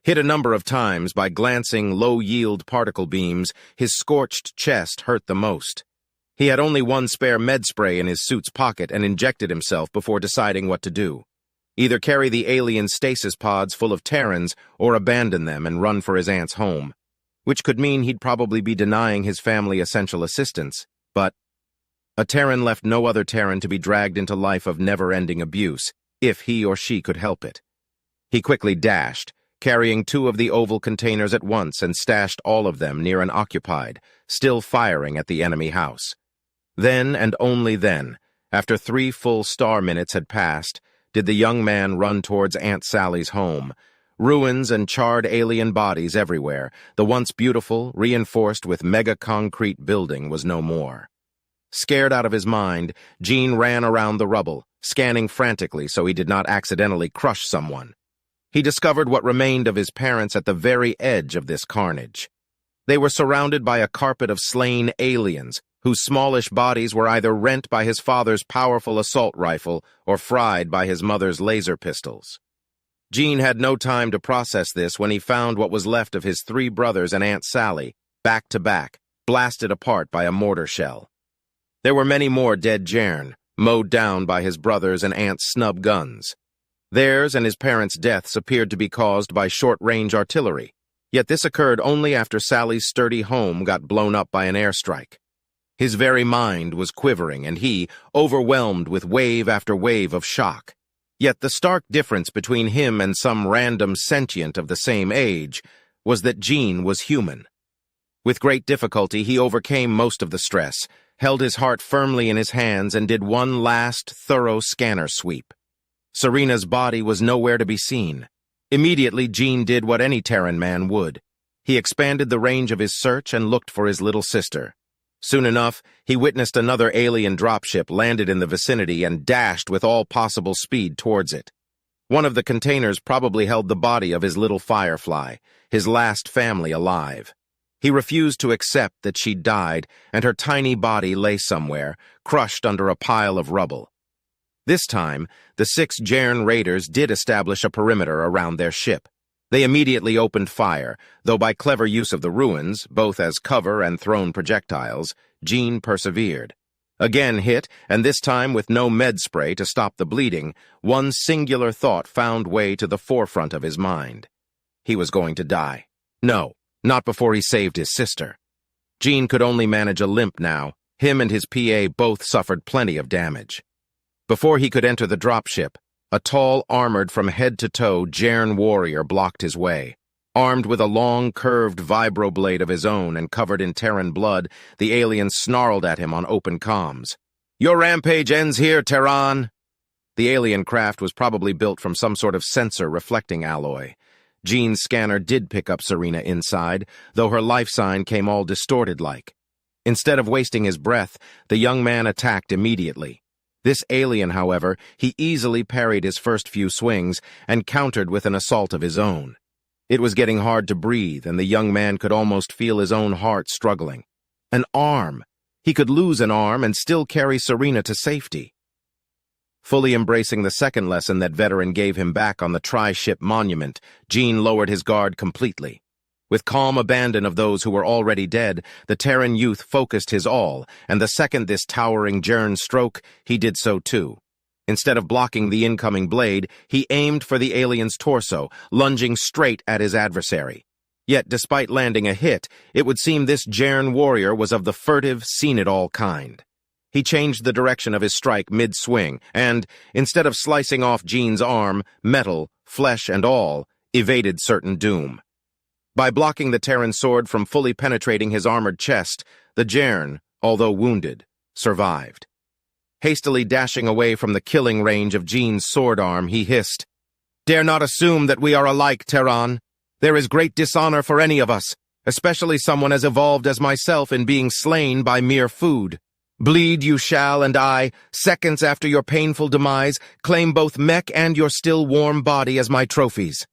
Hit a number of times by glancing low-yield particle beams, his scorched chest hurt the most. He had only one spare med spray in his suit's pocket and injected himself before deciding what to do. Either carry the alien stasis pods full of Terrans or abandon them and run for his aunt's home, which could mean he'd probably be denying his family essential assistance. But a Terran left no other Terran to be dragged into life of never-ending abuse, if he or she could help it. He quickly dashed, carrying 2 of the oval containers at once, and stashed all of them near an occupied, still firing at the enemy house. Then, and only then, after 3 full star minutes had passed, did the young man run towards Aunt Sally's home. Ruins and charred alien bodies everywhere. The once beautiful, reinforced with mega-concrete building was no more. Scared out of his mind, Gene ran around the rubble, scanning frantically so he did not accidentally crush someone. He discovered what remained of his parents at the very edge of this carnage. They were surrounded by a carpet of slain aliens, whose smallish bodies were either rent by his father's powerful assault rifle or fried by his mother's laser pistols. Gene had no time to process this when he found what was left of his 3 brothers and Aunt Sally, back to back, blasted apart by a mortar shell. There were many more dead Jern, mowed down by his brothers and aunt's snub guns. Theirs and his parents' deaths appeared to be caused by short-range artillery, yet this occurred only after Sally's sturdy home got blown up by an airstrike. His very mind was quivering, and he, overwhelmed with wave after wave of shock. Yet the stark difference between him and some random sentient of the same age was that Gene was human. With great difficulty, he overcame most of the stress, held his heart firmly in his hands, and did one last, thorough scanner sweep. Serena's body was nowhere to be seen. Immediately, Gene did what any Terran man would. He expanded the range of his search and looked for his little sister. Soon enough, he witnessed another alien dropship landed in the vicinity and dashed with all possible speed towards it. One of the containers probably held the body of his little Firefly, his last family alive. He refused to accept that she'd died, and her tiny body lay somewhere, crushed under a pile of rubble. This time, the 6 Jern raiders did establish a perimeter around their ship. They immediately opened fire, though by clever use of the ruins, both as cover and thrown projectiles, Gene persevered. Again hit, and this time with no med spray to stop the bleeding, one singular thought found way to the forefront of his mind. He was going to die. No, not before he saved his sister. Gene could only manage a limp now. Him and his PA both suffered plenty of damage. Before he could enter the dropship, a tall, armored from head to toe Jern warrior blocked his way. Armed with a long, curved vibroblade of his own and covered in Terran blood, the alien snarled at him on open comms. "Your rampage ends here, Terran!" The alien craft was probably built from some sort of sensor reflecting alloy. Gene's scanner did pick up Serena inside, though her life sign came all distorted-like. Instead of wasting his breath, the young man attacked immediately. This alien, however, he easily parried his first few swings and countered with an assault of his own. It was getting hard to breathe, and the young man could almost feel his own heart struggling. An arm! He could lose an arm and still carry Serena to safety. Fully embracing the second lesson that veteran gave him back on the tri-ship monument, Gene lowered his guard completely. With calm abandon of those who were already dead, the Terran youth focused his all, and the second this towering Jern struck, he did so too. Instead of blocking the incoming blade, he aimed for the alien's torso, lunging straight at his adversary. Yet, despite landing a hit, it would seem this Jern warrior was of the furtive, seen-it-all kind. He changed the direction of his strike mid-swing, and, instead of slicing off Gene's arm, metal, flesh and all, evaded certain doom. By blocking the Terran sword from fully penetrating his armored chest, the Jern, although wounded, survived. Hastily dashing away from the killing range of Gene's sword arm, he hissed, "Dare not assume that we are alike, Terran. There is great dishonor for any of us, especially someone as evolved as myself in being slain by mere food. Bleed you shall, and I, seconds after your painful demise, claim both mech and your still warm body as my trophies."